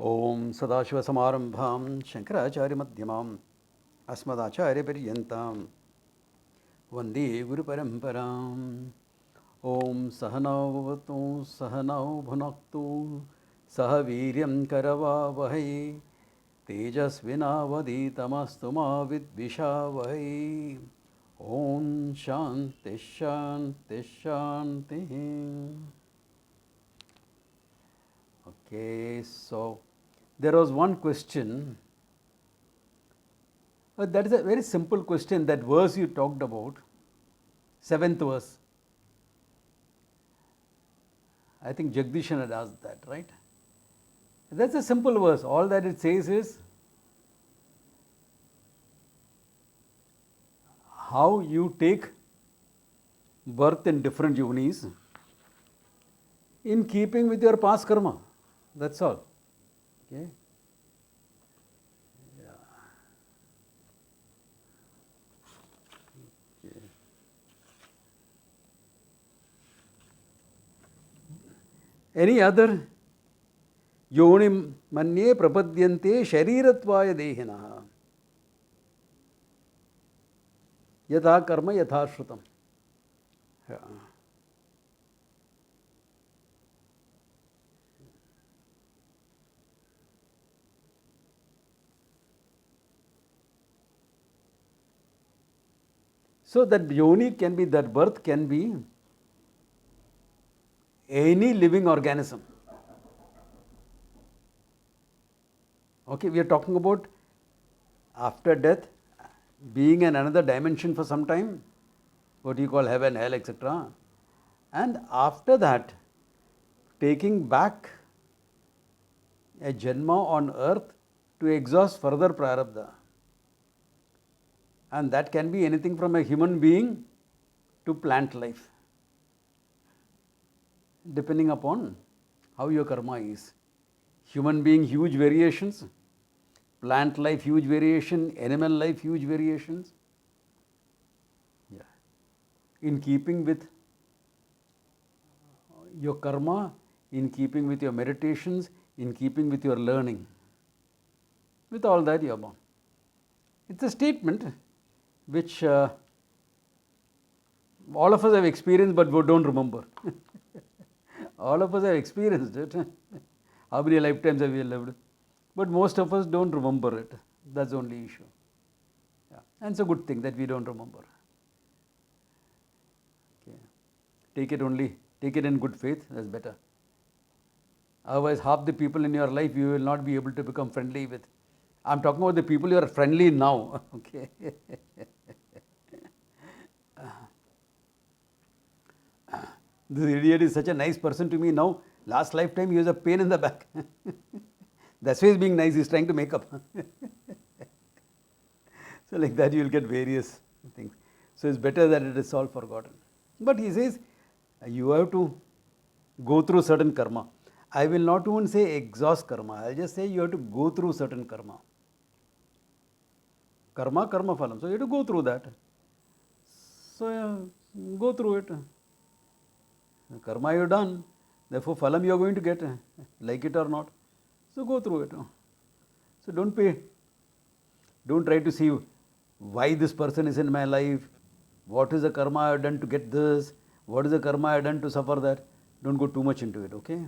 Om Sadashivasamarambham Shankaracharya-madhyamam Asmadacharya-paryantam Vande Guru-paramparam. Om Sahanao Bhavatu Sahanao Bhunaktu Saha Viryam Karavavahai Tejasvinavaditamastu ma vidvishavahai. Om Shanti Shanti Shanti. Okay, so there was one question. That is a very simple question. That verse you talked about, 7th verse. I think Jagdishan had asked that, right? That's a simple verse. All that it says is how you take birth in different yonis in keeping with your past karma. That's all. Okay. Any other? Yonim manye prapadyante sharirattvaya dehinaha. Yatha karma yatha shrutam. Yeah. So that yoni can be, that birth can be any living organism. Okay, we are talking about after death being in another dimension for some time, what you call heaven, hell, etc. And after that, taking back a janma on earth to exhaust further prarabdha. And that can be anything from a human being to plant life, depending upon how your karma is. Human being, huge variations. Plant life, huge variation. Animal life, huge variations. Yeah. In keeping with your karma, in keeping with your meditations, in keeping with your learning. With all that, you are born. It's a statement which all of us have experienced but we don't remember. All of us have experienced it. How many lifetimes have we lived? But most of us don't remember it. That's the only issue. Yeah. And it's a good thing that we don't remember. Okay. Take it in good faith, that's better. Otherwise, half the people in your life you will not be able to become friendly with. I'm talking about the people you are friendly now. Okay. This idiot is such a nice person to me now. Last lifetime he was a pain in the back. That's why he's being nice, he's trying to make up. So like that you will get various things. So it's better that it is all forgotten. But he says, you have to go through certain karma. I will not even say exhaust karma, I'll just say you have to go through certain karma. Karma phalam. So you have to go through that. So go through it. Karma you have done, therefore phalam you are going to get, like it or not. So go through it. So don't try to see why this person is in my life, what is the karma I have done to get this, what is the karma I have done to suffer that. Don't go too much into it, okay?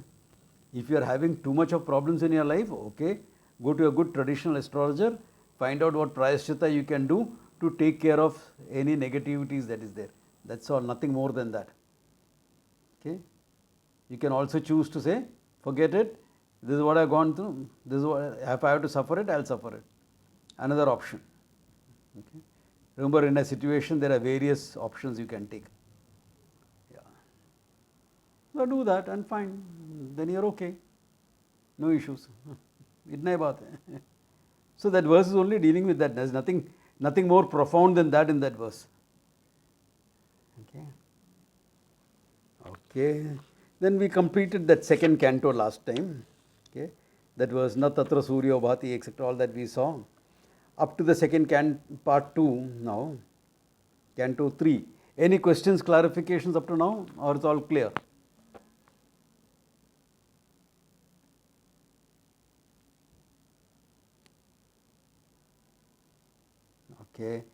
If you are having too much of problems in your life, okay, go to a good traditional astrologer, find out what prayaschitta you can do to take care of any negativities that is there. That's all, nothing more than that. Okay? You can also choose to say, forget it, this is what I have gone through, this is what, if I have to suffer it, I will suffer it. Another option. Okay? Remember, in a situation there are various options you can take. Yeah. So do that and fine, then you are okay. No issues. Itna hi baat hai. So that verse is only dealing with that. There is nothing more profound than that in that verse. Okay. Okay. Then we completed that second canto last time. Okay. That was na tatra suryo bhati, etc. All that we saw. Up to the second part 2 now. Canto 3. Any questions, clarifications up to now, or it's all clear? Okay.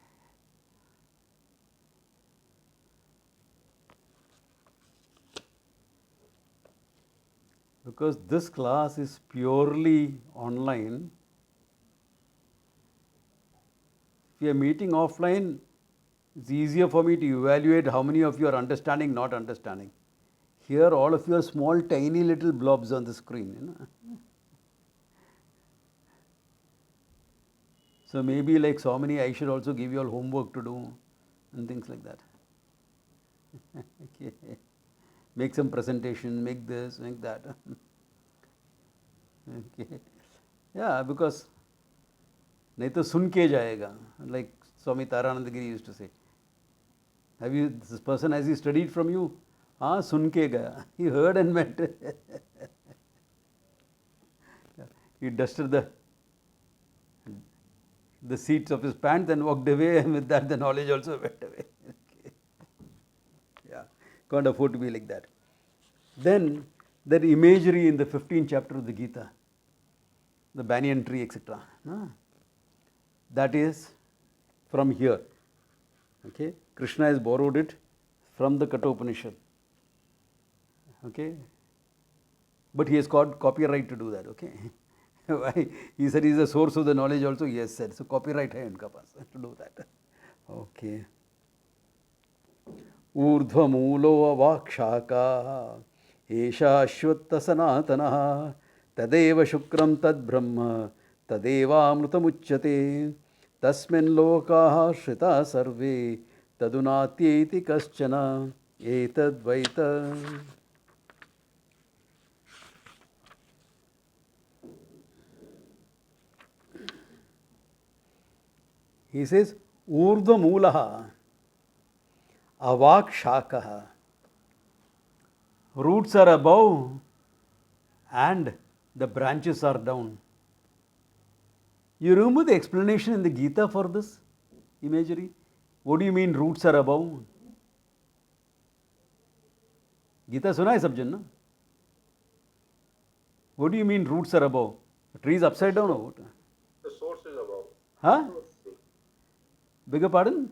Because this class is purely online, if you are meeting offline, it's easier for me to evaluate how many of you are understanding, not understanding. Here, all of you are small, tiny little blobs on the screen. You know? So maybe like so many, I should also give you all homework to do and things like that. Okay. Make some presentation, make this, make that. Okay. Yeah, because नहीं तो सुन के जाएगा, like Swami Tarananda Giri used to say. Have you, this person, has he studied from you? हाँ सुन के गया. He heard and went. He dusted the seats of his pants and walked away, and with that the knowledge also went away. Okay. Yeah, can't afford to be like that. Then that imagery in the 15th chapter of the Gita, the banyan tree, etc. That is from here. Okay, Krishna has borrowed it from the Kathopanishad. Okay, but he has got copyright to do that. Okay, why? He said he is the source of the knowledge also. He has said so. Copyright hai unka paas to do that. Okay. ऊर्ध्वमूलो अवाक्षाका एषा अश्वत्थ सनातनः तदेव शुक्रं तद्ब्रह्म तदेवामृतमुच्यते तस्मिन् लोकाः श्रिताः सर्वे तदुनात्येति कश्चन एतद्वैत. He says ऊर्ध्वमूलः avakshakaha. Roots are above and the branches are down. You remember the explanation in the Gita for this imagery? What do you mean roots are above? Gita suna hai sab jan na? What do you mean roots are above? The tree is upside down or what? The source is above. Huh? Beg your pardon?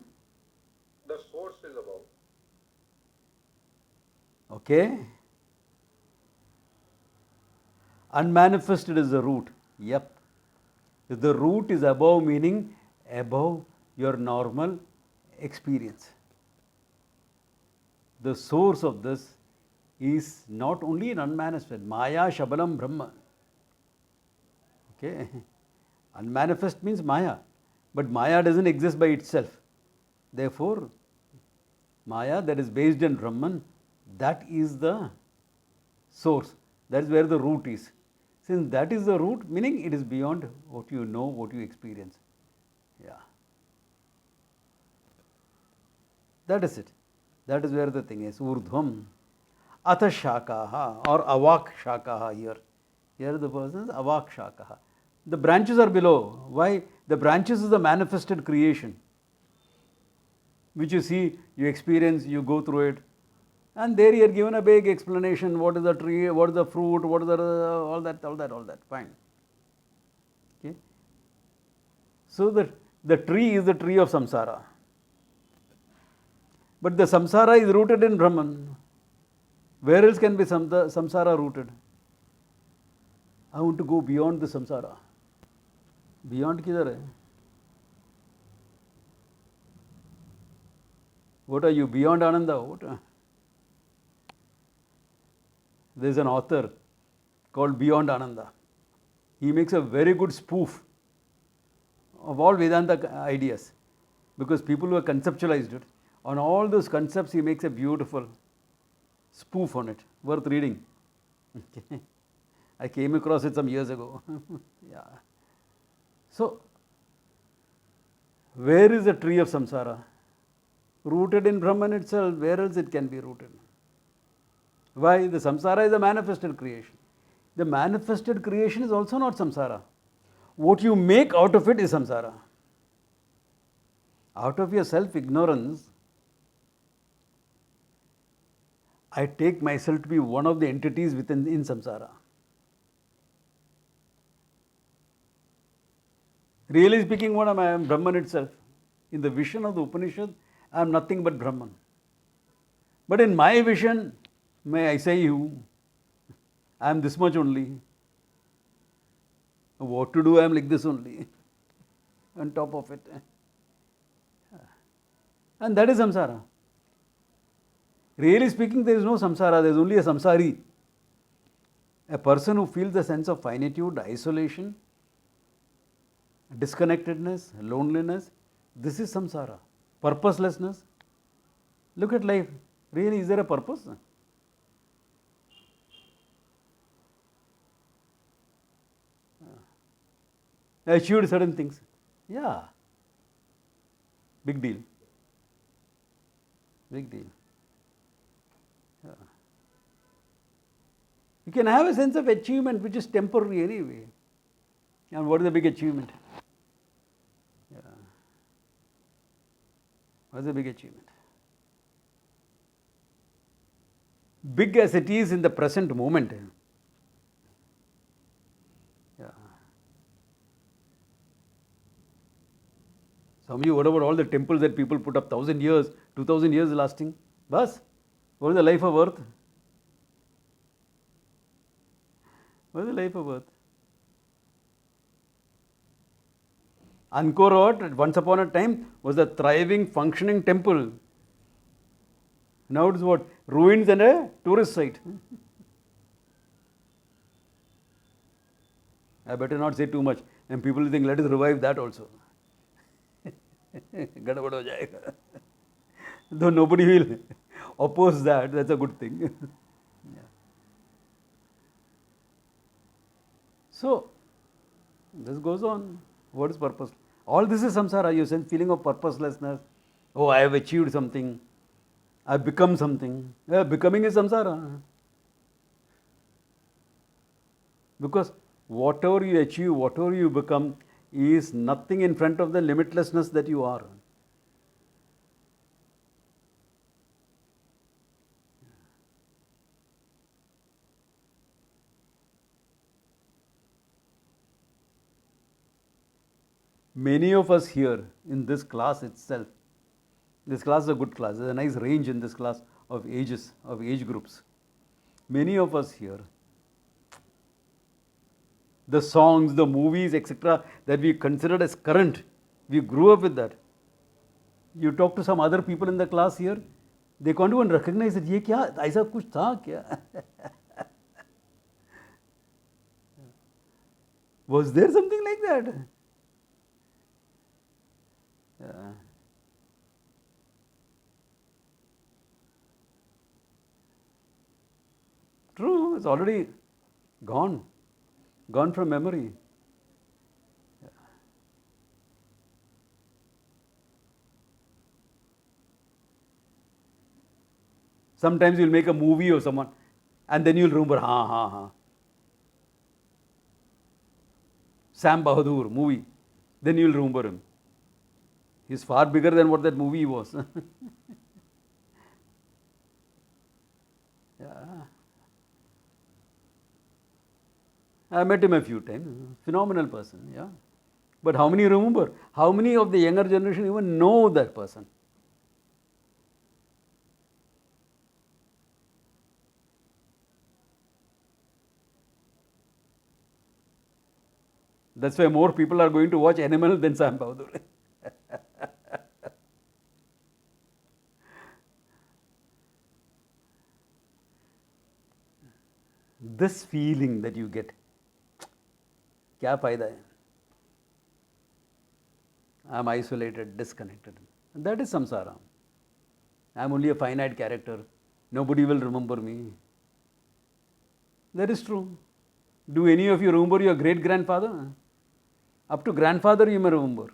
The source is above. Okay. Unmanifested is the root. Yep. If the root is above, meaning above your normal experience. The source of this is not only an unmanifested. Maya Shabalam Brahma. Okay. Unmanifest means Maya. But Maya doesn't exist by itself. Therefore, Maya that is based in Brahman, that is the source. That is where the root is. Since that is the root, meaning it is beyond what you know, what you experience. Yeah. That is it. That is where the thing is. Urdhvam. Atha shakaha or avak shakaha here. Here the person is avak shakaha. The branches are below. Why? The branches is the manifested creation, which you see, you experience, you go through it. And there you are given a big explanation, what is the tree, what is the fruit, what is the, all that, fine. Okay. So the tree is the tree of samsara. But the samsara is rooted in Brahman. Where else can be samsara rooted? I want to go beyond the samsara. Beyond kidhar hai? What are you? Beyond Ananda? What? There is an author called Beyond Ananda. He makes a very good spoof of all Vedanta ideas because people who have conceptualized it. On all those concepts, he makes a beautiful spoof on it, worth reading. I came across it some years ago. Yeah. So, where is the tree of samsara? Rooted in Brahman itself. Where else it can be rooted? Why? The samsara is a manifested creation. The manifested creation is also not samsara. What you make out of it is samsara. Out of your self-ignorance, I take myself to be one of the entities in samsara. Really speaking, what am I? I am Brahman itself. In the vision of the Upanishad, I am nothing but Brahman. But in my vision, may I say you, I am this much only. What to do, I am like this only. On top of it. And that is samsara. Really speaking, there is no samsara, there is only a samsari. A person who feels a sense of finitude, isolation, disconnectedness, loneliness, this is samsara. Purposelessness. Look at life. Really, is there a purpose? I achieved certain things. Yeah. Big deal. Big deal. Yeah. You can have a sense of achievement which is temporary anyway. And what is the big achievement? Yeah. What is the big achievement? Big as it is in the present moment. Yeah. Some of you, what about all the temples that people put up 1,000 years, 2,000 years lasting? Bas, what is the life of earth? What is the life of earth? Angkor Wat, once upon a time, was a thriving, functioning temple. Now it is what? Ruins and a tourist site. I better not say too much. And people will think, let us revive that also. Gadabad ho jayega. Though nobody will oppose that, that's a good thing. Yeah. So, this goes on. What is purpose? All this is samsara. You sense feeling of purposelessness. Oh, I have achieved something. I have become something. Yeah, becoming is samsara. Because whatever you achieve, whatever you become, is nothing in front of the limitlessness that you are. Many of us here in this class itself, this class is a good class, there's a nice range in this class of ages, of age groups. Many of us here, the songs, the movies, etc., that we considered as current, we grew up with that. You talk to some other people in the class here, they can't even recognize it. ये क्या ऐसा कुछ था क्या? Was there something like that? Yeah. True, it's already gone from memory. Yeah. Sometimes you'll make a movie of someone and then you'll remember, ha. Sam Bahadur movie. Then you'll remember him. He's far bigger than what that movie was. Yeah. I met him a few times. Phenomenal person, yeah. But how many remember? How many of the younger generation even know that person? That's why more people are going to watch Animal than Sam Bahadur. This feeling that you get, क्या फायदा है? I am isolated, disconnected. And that is samsara. I am only a finite character. Nobody will remember me. That is true. Do any of you remember your great grandfather? Up to grandfather you may remember.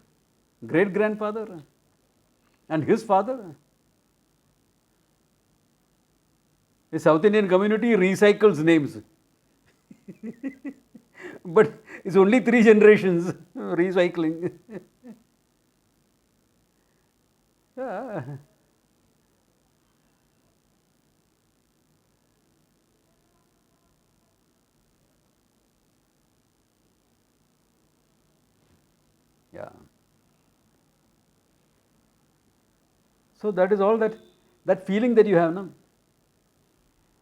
Great grandfather and his father. The South Indian community recycles names. But it's only 3 generations recycling. Yeah. Yeah. So that is all that feeling that you have now.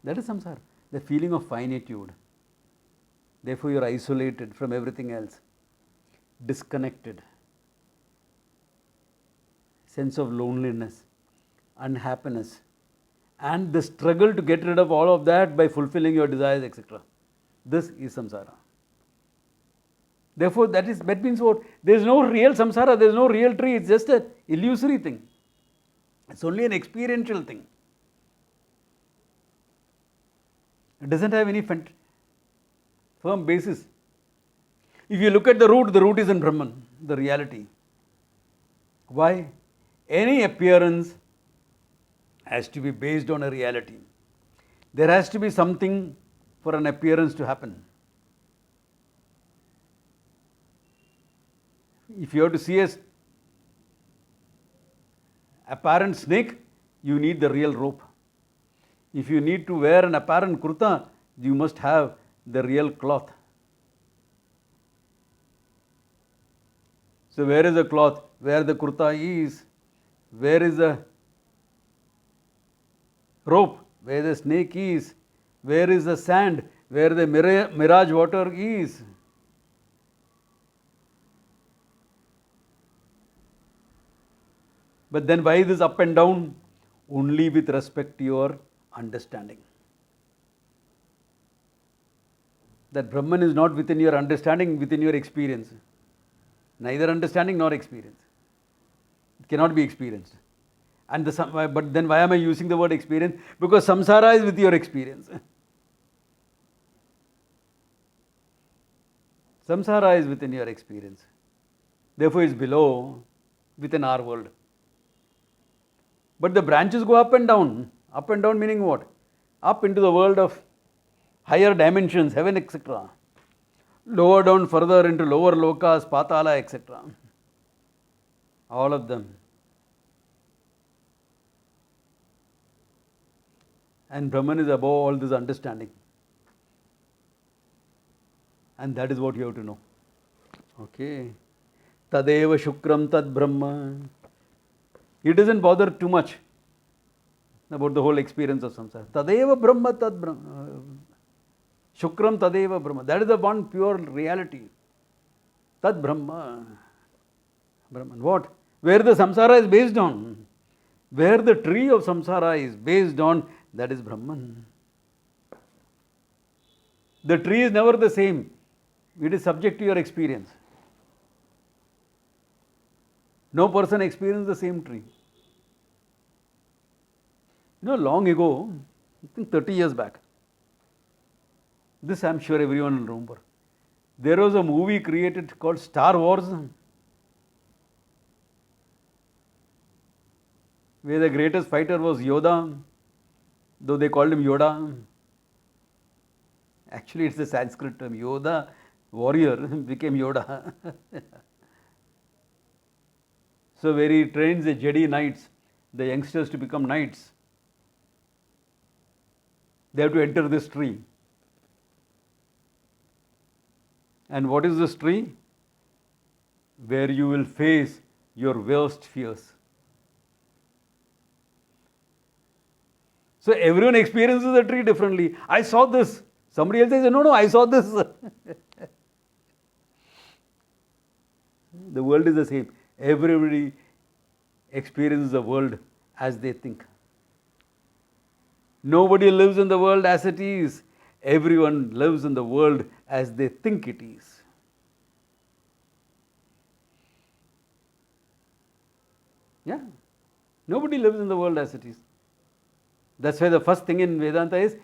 That is samsara, the feeling of finitude. Therefore, you are isolated from everything else, disconnected, sense of loneliness, unhappiness, and the struggle to get rid of all of that by fulfilling your desires, etc. This is samsara. Therefore, that means what? There is no real samsara, there is no real tree, it's just an illusory thing. It's only an experiential thing. It doesn't have any firm basis. If you look at the root is in Brahman, the reality. Why? Any appearance has to be based on a reality. There has to be something for an appearance to happen. If you have to see a apparent snake, you need the real rope. If you need to wear an apparent kurta, you must have the real cloth. So where is the cloth? Where the kurta is? Where is the rope? Where the snake is? Where is the sand? Where the mirage water is? But then why this up and down? Only with respect to your understanding. That Brahman is not within your understanding, within your experience. Neither understanding nor experience. It cannot be experienced. But then why am I using the word experience? Because samsara is with your experience. Samsara is within your experience. Therefore, it's below, within our world. But the branches go up and down. Up and down meaning what? Up into the world of higher dimensions, heaven, etc. Lower down further into lower lokas, patala, etc. All of them. And Brahman is above all this understanding. And that is what you have to know. Okay. Tadeva Shukram Tad Brahma. He doesn't bother too much about the whole experience of samsara. Tadeva Brahma Tad Brahma. Shukram Tadeva Brahma. That is the one pure reality. Tad Brahma. Brahman. What? Where the samsara is based on. Where the tree of samsara is based on, that is Brahman. The tree is never the same. It is subject to your experience. No person experiences the same tree. Long ago, I think 30 years back, this I am sure everyone will remember, there was a movie created called Star Wars, where the greatest fighter was Yoda, though they called him Yoda. Actually, it's a Sanskrit term. Yoda, warrior, became Yoda. So where he trains the Jedi knights, the youngsters to become knights, they have to enter this tree. And what is this tree? Where you will face your worst fears. So everyone experiences the tree differently. I saw this. Somebody else says, no, I saw this. The world is the same. Everybody experiences the world as they think. Nobody lives in the world as it is. Everyone lives in the world as they think it is. Yeah. Nobody lives in the world as it is. That's why the first thing in Vedanta is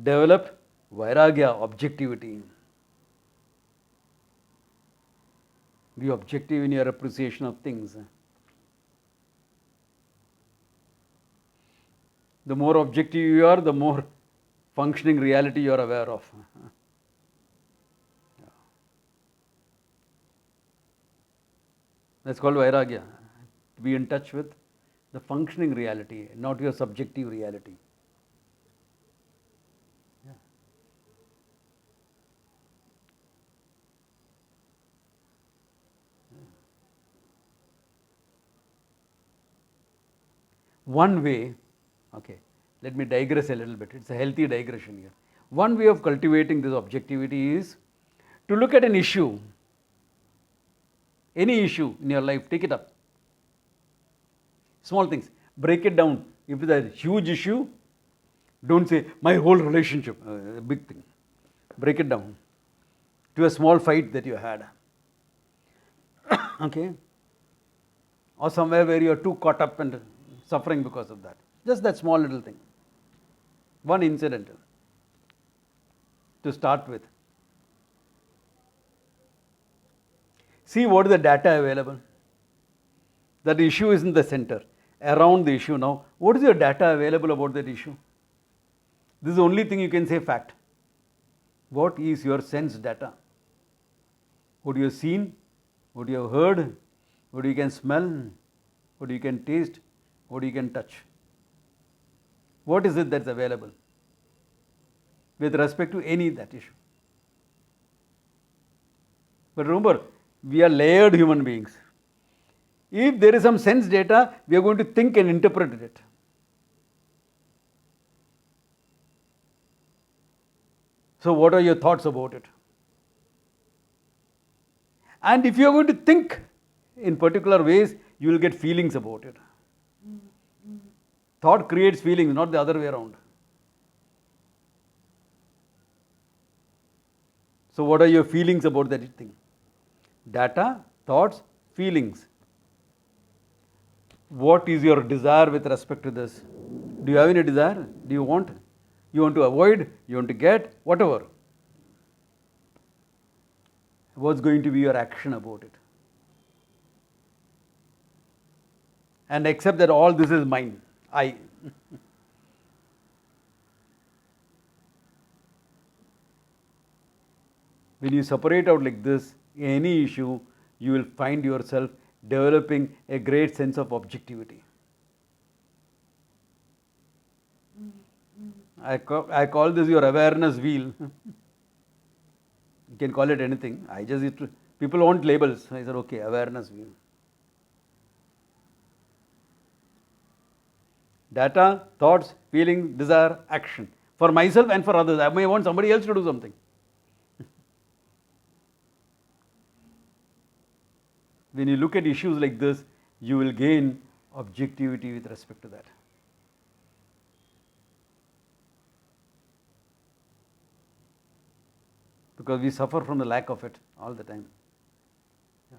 develop vairagya, objectivity. Be objective in your appreciation of things. The more objective you are, the more functioning reality you are aware of. That's called vairagya. To be in touch with the functioning reality, not your subjective reality. Yeah. one way, okay, let me digress a little bit, it's a healthy digression here. One way of cultivating this objectivity is to look at an issue, any issue in your life, take it up. Small things, break it down. If it's a huge issue, don't say my whole relationship, a big thing. Break it down to a small fight that you had. Okay? Or somewhere where you are too caught up and suffering because of that. Just that small little thing. One incident to start with. See what is the data available. That issue is in the center. Around the issue now, what is your data available about that issue? This is the only thing you can say fact. What is your sense data? What you have seen, what you have heard, what you can smell, what you can taste, what you can touch. What is it that's available with respect to any that issue? But remember, we are layered human beings. If there is some sense data, we are going to think and interpret it. So what are your thoughts about it? And if you are going to think in particular ways, you will get feelings about it. Thought creates feelings, not the other way around. So what are your feelings about that thing? Data, thoughts, feelings. What is your desire with respect to this? Do you have any desire? Do you want? You want to avoid? You want to get? Whatever. What's going to be your action about it? And accept that all this is mine. I. When you separate out like this, any issue, you will find yourself developing a great sense of objectivity. I call this your awareness wheel. You can call it anything. People want labels. I said, okay, awareness wheel. Data, thoughts, feeling, desire, action. For myself and for others. I may want somebody else to do something. When you look at issues like this, you will gain objectivity with respect to that. Because we suffer from the lack of it all the time. Yeah.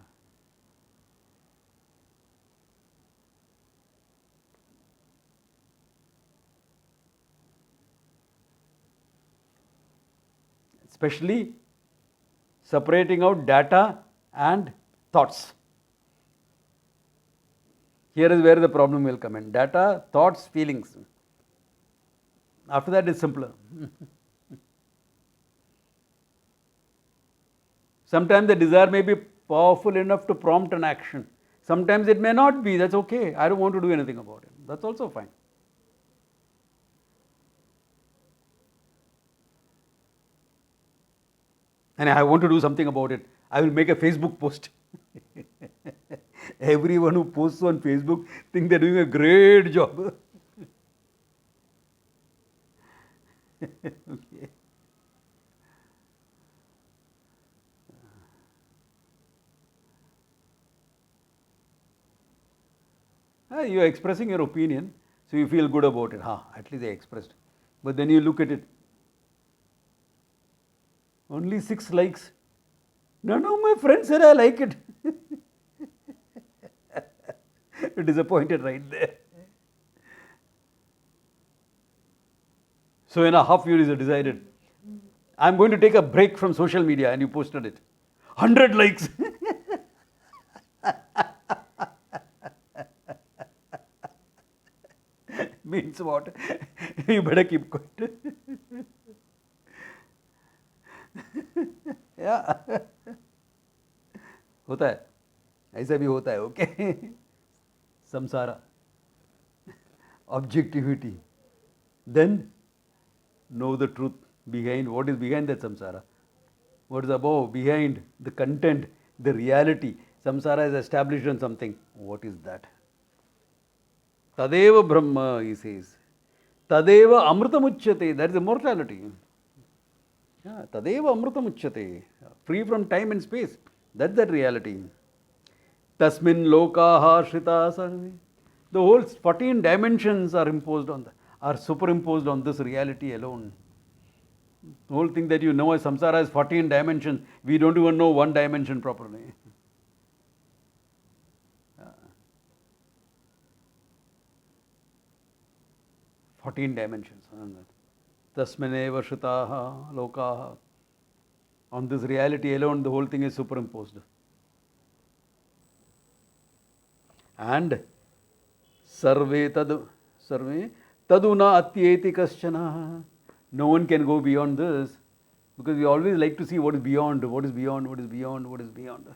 Especially separating out data and thoughts. Here is where the problem will come in. Data, thoughts, feelings. After that it's simpler. Sometimes the desire may be powerful enough to prompt an action. Sometimes it may not be. That's okay. I don't want to do anything about it. That's also fine. And I want to do something about it. I will make a Facebook post. Everyone who posts on Facebook think they're doing a great job. Okay. You are expressing your opinion, so you feel good about it. At least they expressed. But then you look at it. Only 6 likes. None of my friends said I like it. Disappointed right there. So in a half year you decided, I'm going to take a break from social media, and you posted it. 100 likes. Means what? You better keep quiet. Yeah. होता है, ऐसा भी होता है, okay? Samsara, objectivity. Then know the truth behind, what is behind that samsara. What is above, behind, the content, the reality. Samsara is established on something. What is that? Tadeva Brahma, he says. Tadeva Amritamuchyate, that is immortality. Yeah, Tadeva Amritamuchyate, free from time and space. That's that reality. Tasmin Lokaha Shrita Sarve. The whole 14 dimensions are imposed on are superimposed on this reality alone. The whole thing that you know as samsara has 14 dimensions. We don't even know one dimension properly. 14 dimensions. Tasmineva Shritaha Lokaha. On this reality alone, the whole thing is superimposed. And Sarve Taduna Atyeti Kaschana. No one can go beyond this, because we always like to see what is beyond, what is beyond, what is beyond, what is beyond.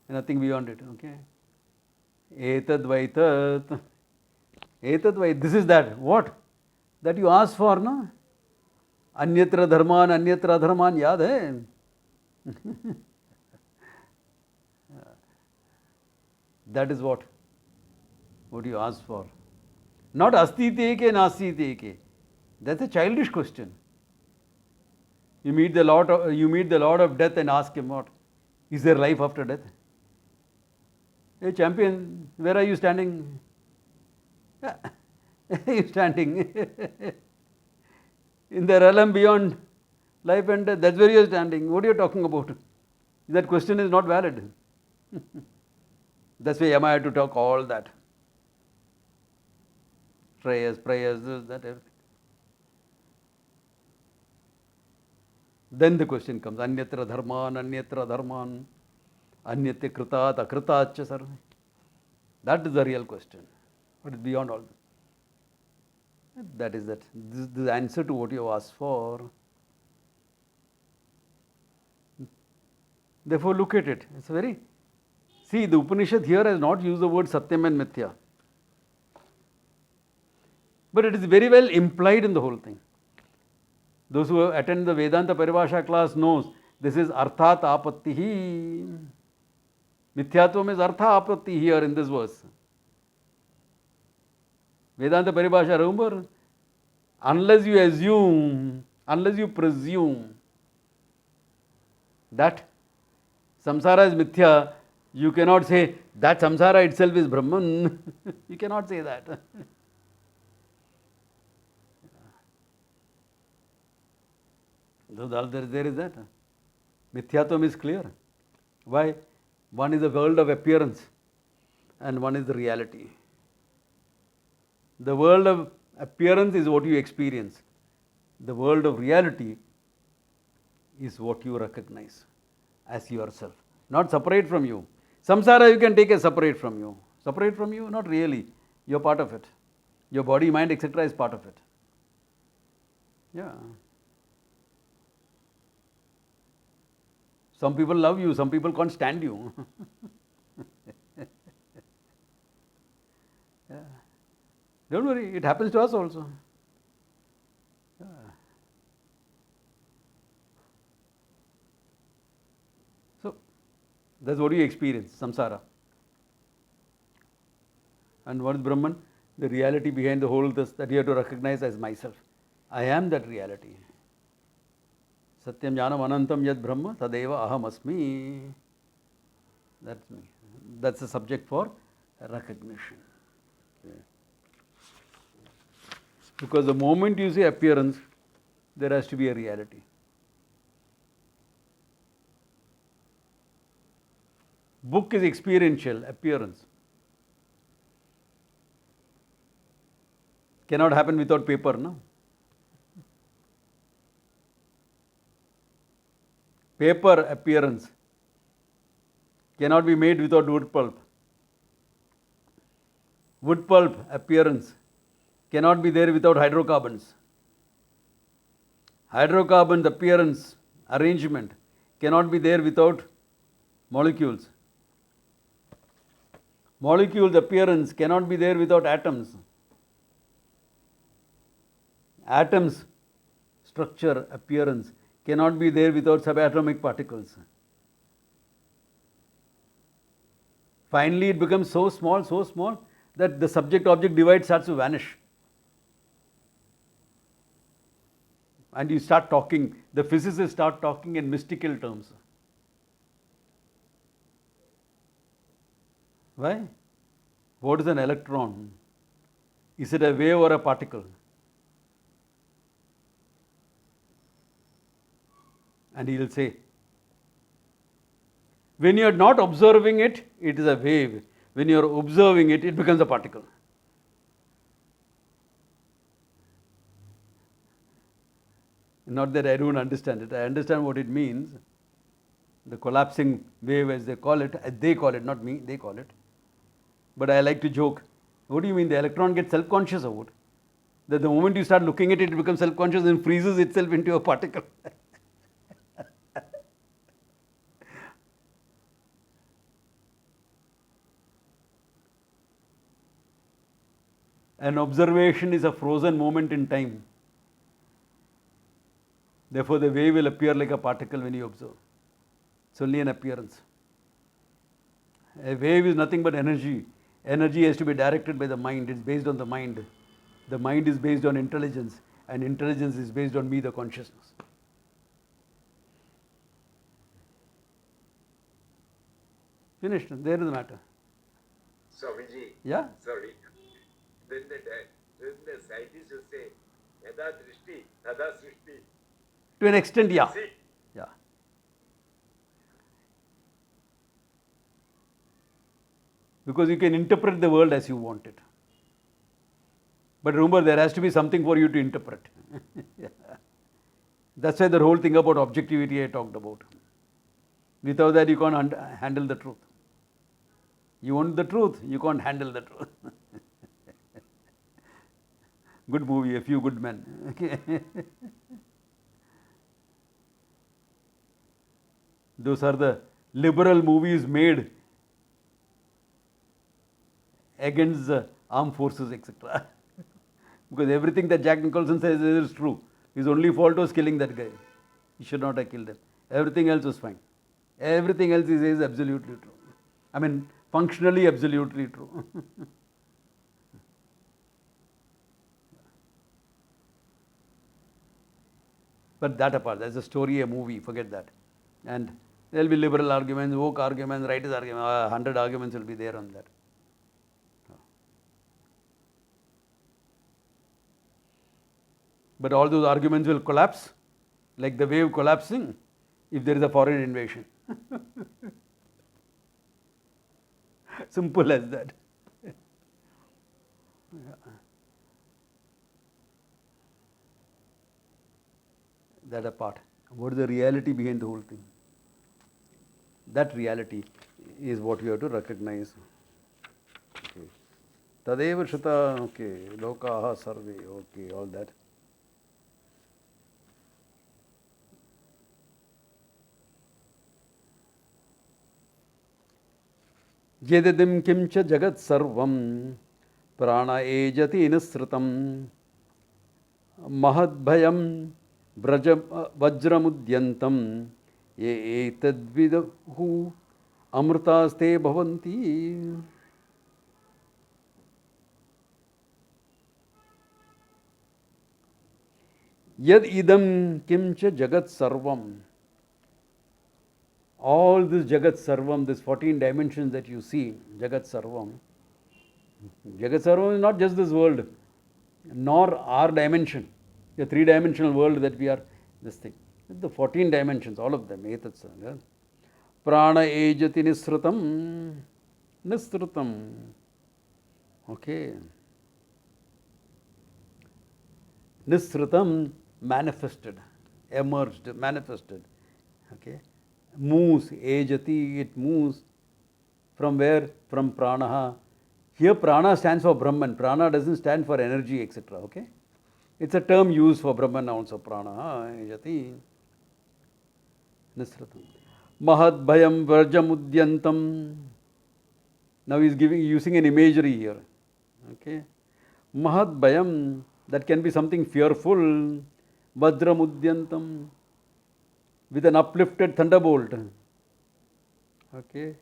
Nothing beyond it, okay? Etad Vaitat. Etad Vait. This is that. What? That you asked for, no? Anyatra Dharman, Anyatra Dharman, yaad hai? That is what you asked for. Not asti teke, nasti teke. That's a childish question. You meet the Lord of death and ask him what? Is there life after death? Hey champion, where are you standing? You standing in the realm beyond life and death. That's where you are standing. What are you talking about? That question is not valid. That's why Yama had to talk all that. Prayers, this, that, everything. Then the question comes, Anyatra Dharman, Anyate Kritat, Akritat Sarve. That is the real question. What is beyond all this? That is that. This is the answer to what you have asked for. Therefore, look at it. It's very. See, the Upanishad here has not used the word Satyam and Mithya. But it is very well implied in the whole thing. Those who attend the Vedanta Paribhasha class knows this is Arthat Apattihi. Mithyatvam is Artha Apatti here in this verse. Vedanta Paribhasha, remember? Unless you assume, unless you presume that samsara is mithya, you cannot say that samsara itself is Brahman. You cannot say that. There is that. Mithyatvam is clear. Why? One is the world of appearance and one is the reality. The world of appearance is what you experience. The world of reality is what you recognize as yourself, not separate from you. Samsara you can take as separate from you. Separate from you? Not really. You're part of it. Your body, mind, etc. is part of it. Yeah. Some people love you, some people can't stand you. Yeah. Don't worry, it happens to us also. Yeah. So, that's what you experience, samsara. And what is Brahman? The reality behind the whole this that you have to recognize as myself. I am that reality. Satyam Jnanam Anantam Yad Brahma Tadeva Aham Asmi. That's me. That's the subject for recognition. Okay. Because the moment you say appearance, there has to be a reality. Book is experiential, appearance. Cannot happen without paper, no? Paper appearance cannot be made without wood pulp. Wood pulp appearance cannot be there without hydrocarbons. Hydrocarbons appearance arrangement cannot be there without molecules. Molecules appearance cannot be there without atoms. Atoms structure appearance cannot be there without subatomic particles. Finally, it becomes so small that the subject-object divide starts to vanish. And you start talking, the physicists start talking in mystical terms. Why? What is an electron? Is it a wave or a particle? And he will say, when you are not observing it, it is a wave. When you are observing it, it becomes a particle. Not that I don't understand it. I understand what it means. The collapsing wave, as they call it, not me, they call it. But I like to joke. What do you mean? The electron gets self-conscious or what? That the moment you start looking at it, it becomes self-conscious and freezes itself into a particle. An observation is a frozen moment in time. Therefore, the wave will appear like a particle when you observe. It's only an appearance. A wave is nothing but energy. Energy has to be directed by the mind. It's based on the mind. The mind is based on intelligence, and intelligence is based on me, the consciousness. Finished. There is the matter. Swamiji. Yeah? Sorry. Then the scientists will say, Yada Drishti, Tada Srishti. To an extent, yeah. See? Yeah. Because you can interpret the world as you want it. But remember, there has to be something for you to interpret. That's why the whole thing about objectivity I talked about. Without that, you can't handle the truth. You want the truth, you can't handle the truth. Good movie, A Few Good Men. Okay. Those are the liberal movies made against the armed forces, etc. Because everything that Jack Nicholson says is true. His only fault was killing that guy. He should not have killed him. Everything else was fine. Everything else he says is absolutely true. I mean, functionally absolutely true. But that apart, that's a story, a movie, forget that. And there will be liberal arguments, woke arguments, rightist arguments, 100 arguments will be there on that. But all those arguments will collapse, like the wave collapsing, if there is a foreign invasion. Simple as that. That apart. What is the reality behind the whole thing? That reality is what you have to recognize. Okay. Tadeva Shruta, okay, Lokaha Sarve, okay, all that. Jedadim kimcha jagat sarvam prana ejati inasritam mahadbhayam vajramudyantam ye etadvidahu amrtaste bhavanti. Yad idam kimcha jagat sarvam. All this Jagat Sarvam, this 14 dimensions that you see, Jagat Sarvam. Jagat Sarvam is not just this world, nor our dimension, the three-dimensional world that we are, this thing. The 14 dimensions, all of them. Prana ejati nisrutam. Nisrutam. Okay. Nisrutam, manifested, emerged, manifested. Okay. Moves, ejati, it moves. From where? From pranaha. Here prana stands for Brahman. Prana doesn't stand for energy, etc. Okay? It's a term used for Brahman also. Pranaha, ejati. Nisratam. Mahad bhayam varjamudyantam. Now he is using an imagery here. Okay? Mahad bhayam, that can be something fearful. Vajramudyantam. With an uplifted thunderbolt. Okay.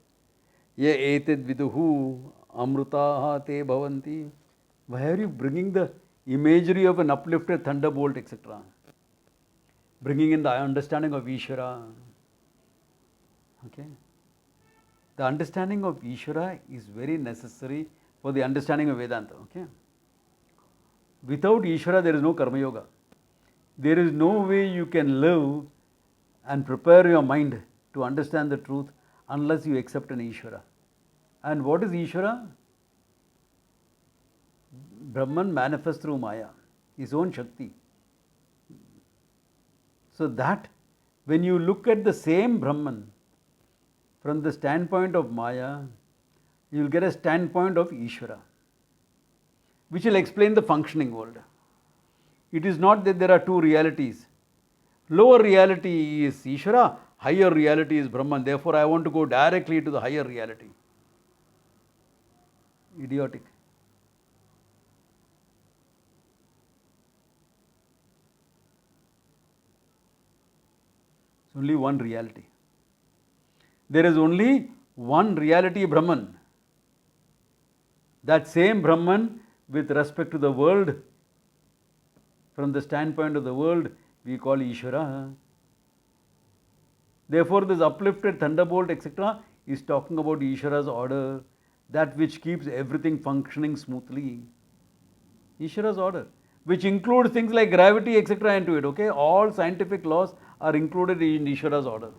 Ye etid viduhu amrutaha te bhavanti. Why are you bringing the imagery of an uplifted thunderbolt, etc.? Bringing in the understanding of Ishvara. Okay? The understanding of Ishvara is very necessary for the understanding of Vedanta. Okay? Without Ishvara, there is no Karma Yoga. There is no way you can live and prepare your mind to understand the truth unless you accept an Ishvara. And what is Ishvara? Brahman manifests through Maya, his own Shakti. So that when you look at the same Brahman from the standpoint of Maya, you will get a standpoint of Ishvara, which will explain the functioning world. It is not that there are two realities. Lower reality is Ishvara, higher reality is Brahman. Therefore, I want to go directly to the higher reality. Idiotic. It's only one reality. There is only one reality, Brahman. That same Brahman, with respect to the world, from the standpoint of the world, we call Ishvara. Therefore, this uplifted thunderbolt, etc., is talking about Ishvara's order, that which keeps everything functioning smoothly. Ishvara's order, which includes things like gravity, etc., into it. Okay, all scientific laws are included in Ishvara's order.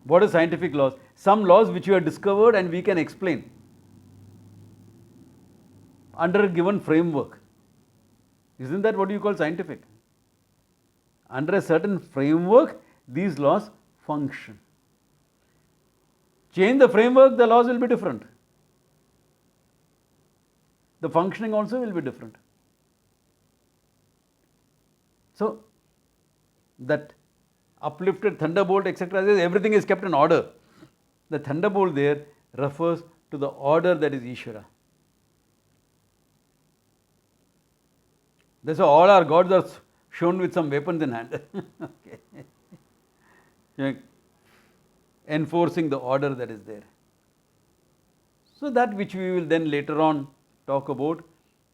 What is scientific laws? Some laws which you have discovered and we can explain under a given framework. Isn't that what you call scientific? Under a certain framework, these laws function. Change the framework, the laws will be different. The functioning also will be different. So, that uplifted thunderbolt, etc., everything is kept in order. The thunderbolt there refers to the order that is Ishvara. That's why all our gods are shown with some weapons in hand. Okay. Enforcing the order that is there. So that which we will then later on talk about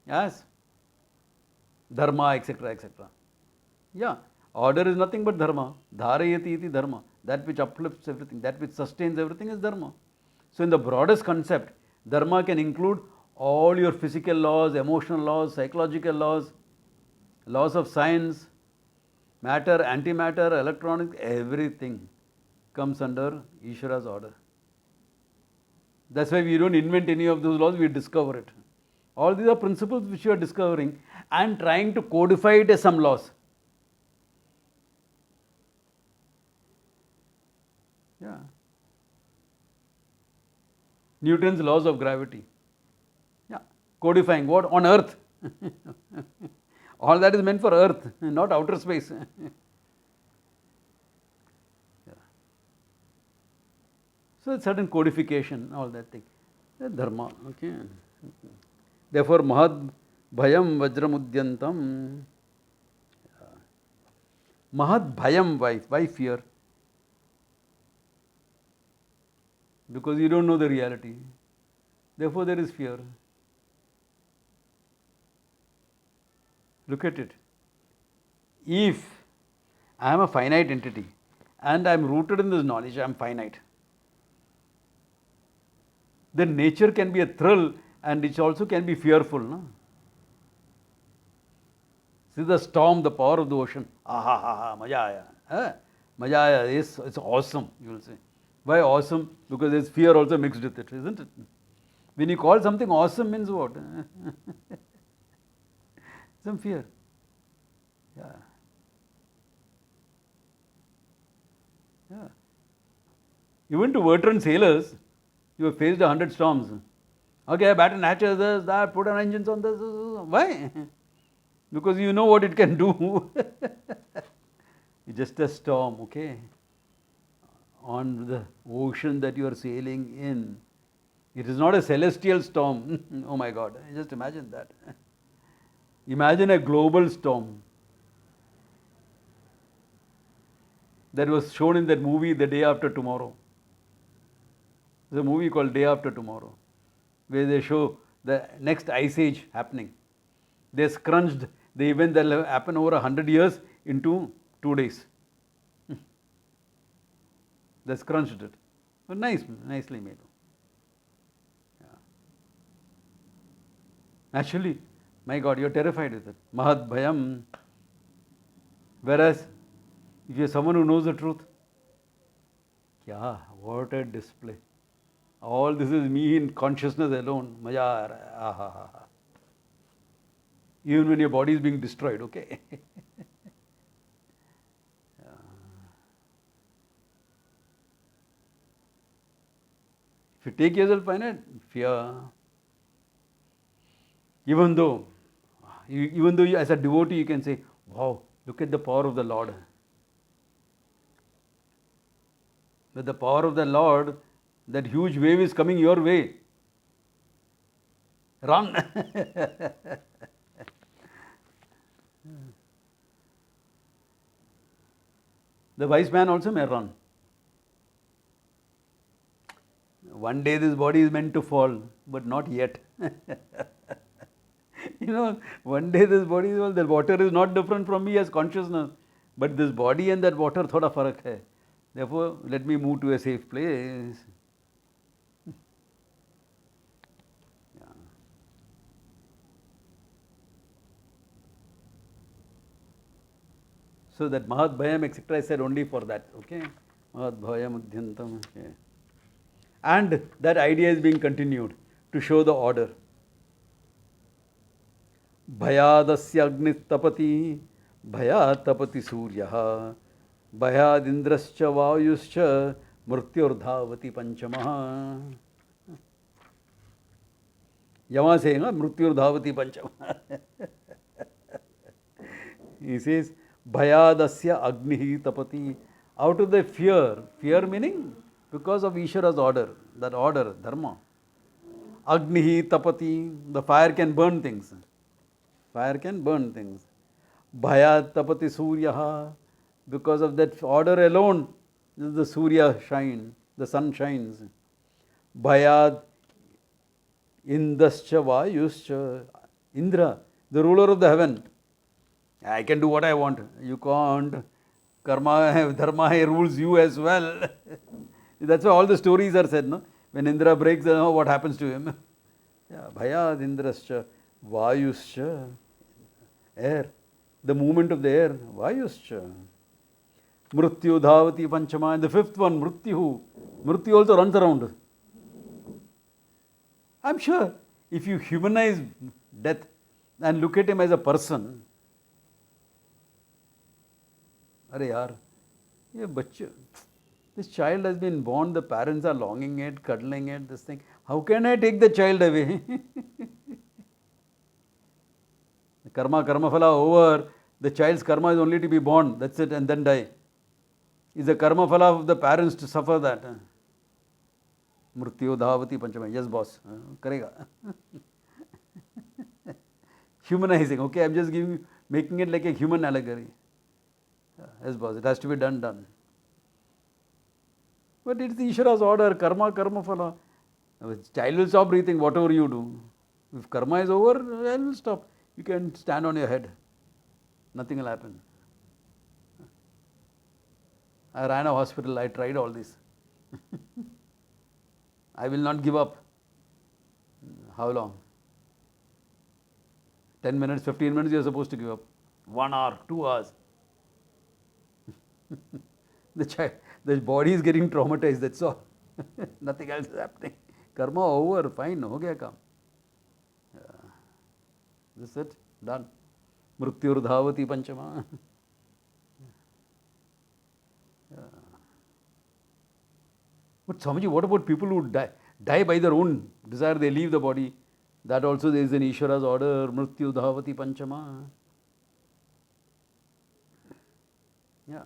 as dharma, etc., etc. Yeah, order is nothing but dharma. Dharayati iti dharma. That which uplifts everything, that which sustains everything is dharma. So in the broadest concept, dharma can include all your physical laws, emotional laws, psychological laws, laws of science, matter, antimatter, electronics, everything comes under Ishvara's order. That's why we don't invent any of those laws, we discover it. All these are principles which you are discovering and trying to codify it as some laws. Yeah. Newton's laws of gravity. Yeah. Codifying what? On earth. All that is meant for earth, not outer space. Yeah. So certain codification, all that thing. Dharma. Okay. Therefore, Mahad Bhayam Vajramudyantam. Mahad Bhayam, why fear? Because you don't know the reality. Therefore, there is fear. Look at it. If I am a finite entity and I am rooted in this knowledge, I am finite, then nature can be a thrill and it also can be fearful. No? See the storm, the power of the ocean. Aha, ha, ha, maja aaya. Maja aaya, yes, it's awesome, you will say. Why awesome? Because there's fear also mixed with it, isn't it? When you call something awesome means what? Some fear. Yeah. Yeah. Even to veteran sailors, you have faced 100 storms. Okay, batten hatches, this, that, put an engines on this. Why? Because you know what it can do. It's just a storm, okay? On the ocean that you are sailing in. It is not a celestial storm. Oh my God, just imagine that. Imagine a global storm that was shown in that movie The Day After Tomorrow. There's a movie called Day After Tomorrow, where they show the next ice age happening. They scrunched the event that will happen over 100 years into 2 days. They scrunched it. But nicely made. Yeah. Actually, my God, you're terrified with it. Mahat Bhayam. Whereas, if you're someone who knows the truth, yeah, what a display. All this is me in consciousness alone. Maja aa raha hai. Ah, ha, ha, ha. Even when your body is being destroyed, okay? If you take yourself finite, fear. Even though you, as a devotee, you can say, wow, look at the power of the Lord. With the power of the Lord, that huge wave is coming your way. Run. The wise man also may run. One day this body is meant to fall, but not yet. One day this body is, the water is not different from me as consciousness, but this body and that water thoda farak hai. Therefore, let me move to a safe place. Yeah. So that Mahat Bhayam, etc. I said only for that. Okay? Mahat Bhayam Udhyantam. Okay. And that idea is being continued to show the order. Bhayadasya agnitapati, bhayatapati suryaha, bhayadindrascha vayuscha, mrutyurdhavati panchamaha. Yama saying, mrutyurdhavati panchamaha. He says, bhayadasya agnihi tapati. Out of the fear meaning because of Ishvara's order, that order, dharma. Agnihi tapati, the fire can burn things. Fire can burn things. Bhayat tapati suryaha, because of that order alone, the surya shine, the sun shines. Bhayat indascha vayuscha, Indra, the ruler of the heaven. I can do what I want. You can't. Karma, dharma rules you as well. That's why all the stories are said, no? When Indra breaks, what happens to him? Yeah, bhayad indrascha, vayuscha, air, the movement of the air, vayuscha. Mrityu dhavati panchama, and the fifth one, mrityu. Mrityu also runs around. I'm sure if you humanize death and look at him as a person, Are yaar, this child has been born, the parents are longing it, cuddling it, this thing. How can I take the child away? Karma phala over, the child's karma is only to be born, that's it, and then die. Is the karma phala of the parents to suffer that? Mrityu dhavati panchama. Yes, boss. Karega. Humanizing. Okay, I'm just making it like a human allegory. Yes, boss. It has to be done. But it's the Ishvara's order. Karma phala. Child will stop breathing whatever you do. If karma is over, I will stop. You can stand on your head. Nothing will happen. I ran a hospital. I tried all this. I will not give up. How long? 10 minutes, 15 minutes you are supposed to give up. 1 hour, 2 hours. The body is getting traumatized, that's all. Nothing else is happening. Karma over, fine, ho gaya kaam. This is it, done. Mrityur dhavati panchama. But Swamiji, what about people who die by their own desire? They leave the body. That also there is an Ishvara's order. Mrityu dhavati panchama. Yeah.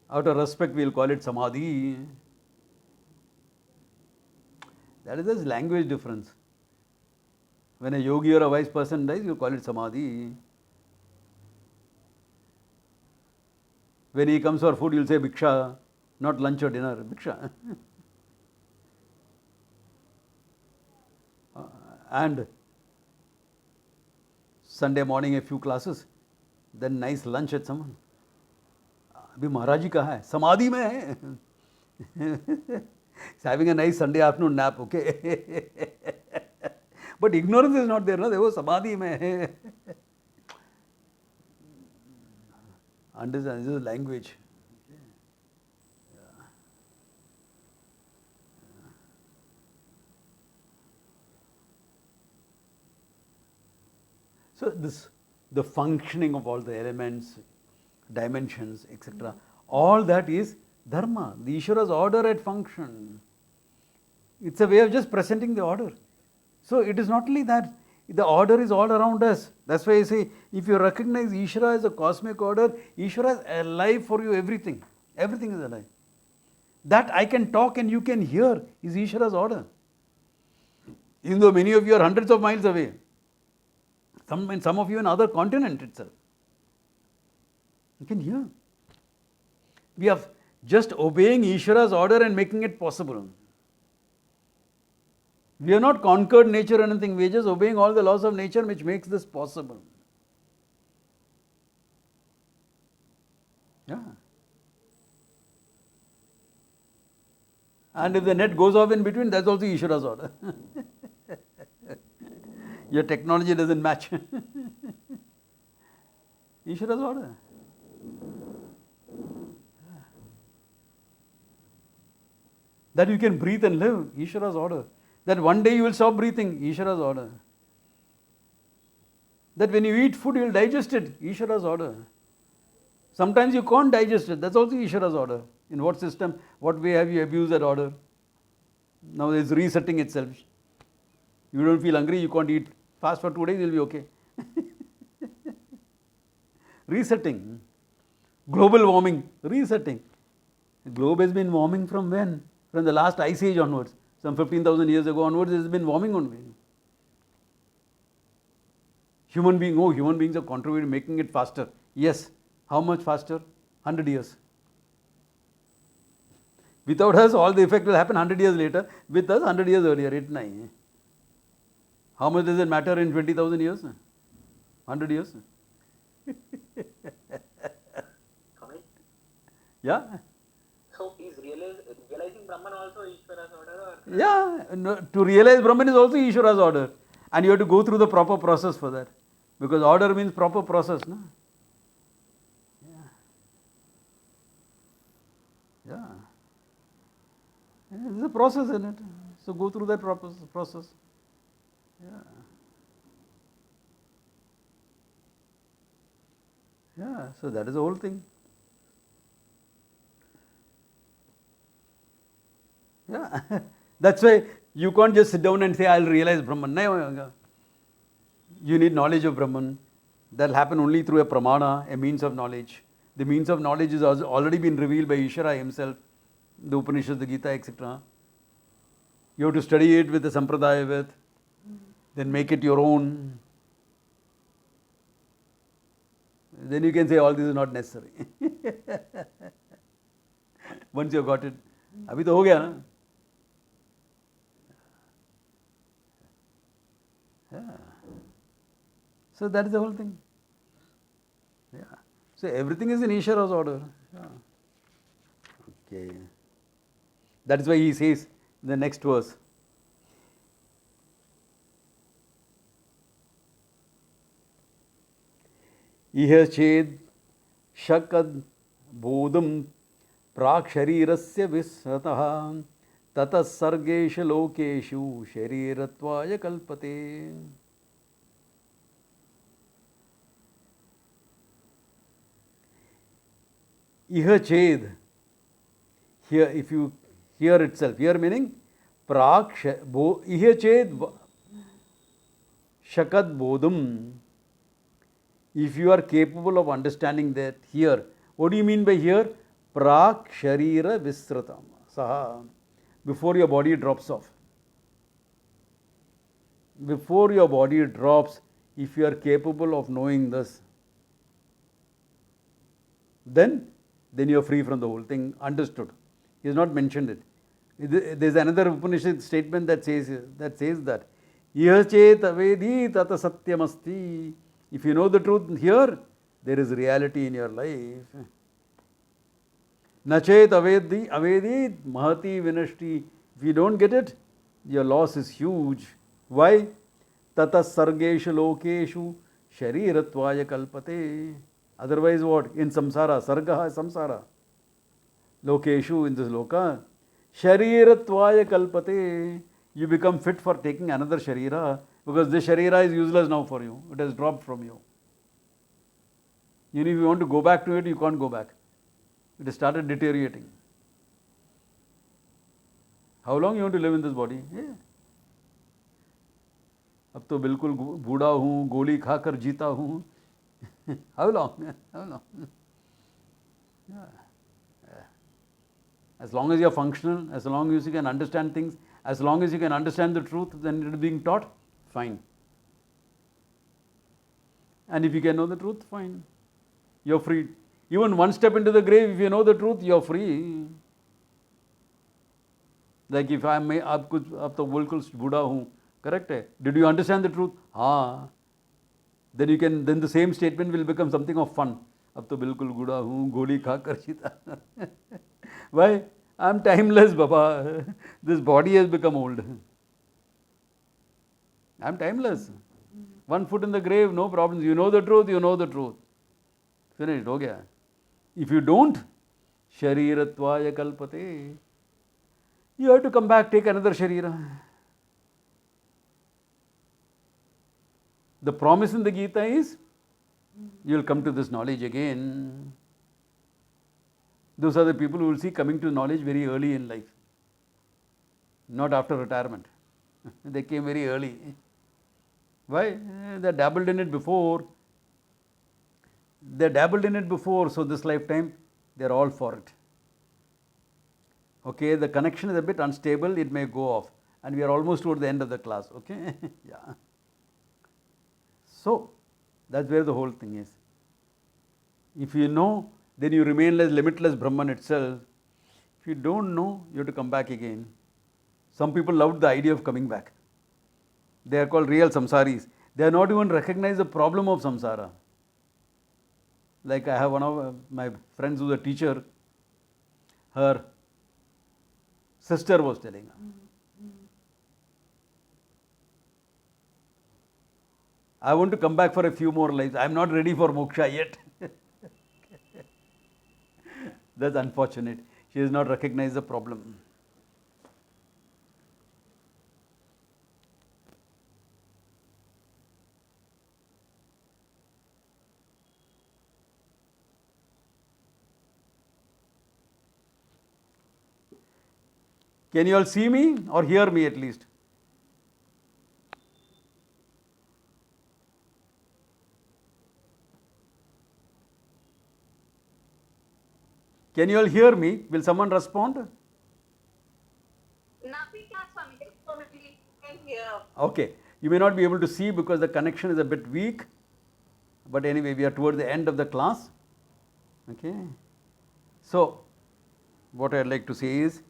Out of respect, we will call it samadhi. That is this language difference. When a yogi or a wise person dies, you call it samadhi. When he comes for food, you will say bhiksha. not lunch or dinner, bhiksha. And Sunday morning a few classes, then nice lunch at someone. अभी महाराज जी कहाँ है? समाधि में है. He's having a nice Sunday afternoon nap, okay? But ignorance is not there, no? देखो समाधि में है. Understand? This is language. So the functioning of all the elements, dimensions, etc., all that is dharma, the Ishvara's order at function. It's a way of just presenting the order. So it is not only that, the order is all around us. That's why I say, if you recognize Ishvara as a cosmic order, Ishvara is alive for you, everything. Everything is alive. That I can talk and you can hear is Ishvara's order. Even though many of you are hundreds of miles away. Some of you in other continent itself. You can hear. We are just obeying Ishvara's order and making it possible. We have not conquered nature or anything. We are just obeying all the laws of nature which makes this possible. Yeah. And if the net goes off in between, that's also Ishvara's order. Your technology doesn't match. Ishvara's order. That you can breathe and live, Ishvara's order. That one day you will stop breathing, Ishvara's order. That when you eat food, you will digest it, Ishvara's order. Sometimes you can't digest it, that's also Ishvara's order. In what system, what way have you abused that order? Now it's resetting itself. You don't feel hungry, you can't eat. Fast for 2 days, you'll be okay. Resetting. Global warming, resetting. The globe has been warming from when? From the last ice age onwards. Some 15,000 years ago onwards, it has been warming only. Human beings have contributed making it faster. Yes. How much faster? 100 years. Without us, all the effect will happen 100 years later. With us, 100 years earlier. How much does it matter in 20,000 years? 100 years? Yeah. So is realizing Brahman also Ishvara's order? Or? Yeah. No, to realize Brahman is also Ishvara's order. And you have to go through the proper process for that. Because order means proper process. No? Yeah. There's a process in it. So go through that process. Yeah. Yeah, so that is the whole thing. Yeah. That's why you can't just sit down and say, I'll realize Brahman. No. You need knowledge of Brahman. That will happen only through a pramana, a means of knowledge. The means of knowledge has already been revealed by Ishvara himself, the Upanishad, the Gita, etc. You have to study it with the sampradaya, then make it your own. Then you can say all this is not necessary. Once you have got it. Abhi to ho gaya na? Yeah. So that is the whole thing. Yeah. So everything is in Ishvara's order. Yeah. Okay. That is why he says in the next verse. Iha ched shakad bodham प्राक् शरीरस्य विस्मृतः ततः सर्गेषु लोकेषु शरीरत्वाय कल्पते. Iha ched. Here, if you hear itself, here meaning प्राक् iha ched shakad bodham. If you are capable of understanding that here, what do you mean by here? Prak Sharira Visratam Saha. Before your body drops off. Before your body drops, if you are capable of knowing this, then you are free from the whole thing, understood. He has not mentioned it. There is another Upanishad statement that says that Iha chet avedi tata satyamasti. If you know the truth here, there is reality in your life. Nachet avedi mahati vinashti. If you don't get it, your loss is huge. Why? Tata sargeshu lokeshu shariaratvaya kalpate. Otherwise what? In samsara, sarga is samsara. Lokeshu, in this loka, shariaratvaya kalpate. You become fit for taking another sharira, because this sharira is useless now for you. It has dropped from you. Even if you want to go back to it, you can't go back. It has started deteriorating. How long you want to live in this body? Yeah. अब तो बिल्कुल बूढ़ा हूँ, गोली खाकर जीता हूँ. How long? How long? Yeah. As long as you are functional, as long as you can understand things, as long as you can understand the truth, then it is being taught, fine. And if you can know the truth, fine. You are free. Even one step into the grave, if you know the truth, you are free. Like if I may, अब तो बिल्कुल बूढ़ा हूँ, correct है? Did you understand the truth? हाँ. Then the same statement will become something of fun. अब तो बिल्कुल बूढ़ा हूँ, गोली खाकर जीता. Why? I am timeless, Baba. This body has become old. I am timeless. One foot in the grave, no problems. You know the truth, you know the truth. Finished, ho gaya. If you don't, shariaratvaya kalpate. You have to come back, take another sharira. The promise in the Gita is, you will come to this knowledge again. Those are the people who will see coming to knowledge very early in life, not after retirement. They came very early. Why? They dabbled in it before. So this lifetime, they are all for it. Okay, the connection is a bit unstable, it may go off. And we are almost toward the end of the class, okay? Yeah. So, that's where the whole thing is. If you know, then you remain as limitless Brahman itself. If you don't know, you have to come back again. Some people loved the idea of coming back. They are called real samsaris. They are not even recognize the problem of samsara. Like I have one of my friends who is a teacher, her sister was telling her, I want to come back for a few more lives. I am not ready for moksha yet. That's unfortunate. She has not recognized the problem. Can you all see me or hear me at least? Can you all hear me? Will someone respond? Nothing else, Swami. Just probably can hear. Okay. You may not be able to see because the connection is a bit weak. But anyway, we are toward the end of the class. Okay. So, what I'd like to say is,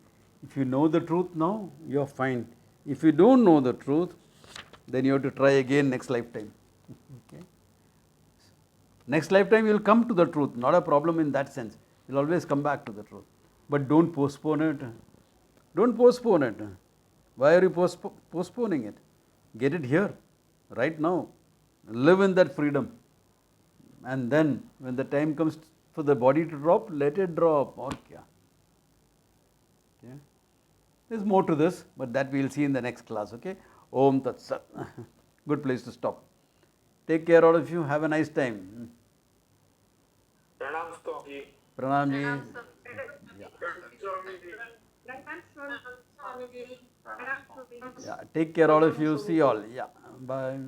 if you know the truth now, you are fine. If you don't know the truth, then you have to try again next lifetime. Okay. Next lifetime you will come to the truth, not a problem in that sense. You will always come back to the truth. But don't postpone it. Don't postpone it. Why are you postponing it? Get it here, right now. Live in that freedom. And then, when the time comes for the body to drop, let it drop. Or kya? Okay. There's more to this, but that we will see in the next class. Okay. Om Tat Sat. Good place to stop. Take care, all of you. Have a nice time. Pranam Swami. Pranam ji. Yeah. Take care, all of you. See you all. Yeah. Bye.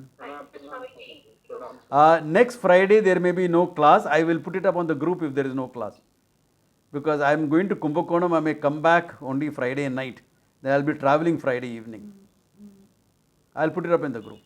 Next Friday there may be no class. I will put it up on the group if there is no class. Because I am going to Kumbakonam, I may come back only Friday night. Then I will be traveling Friday evening. I will put it up in the group.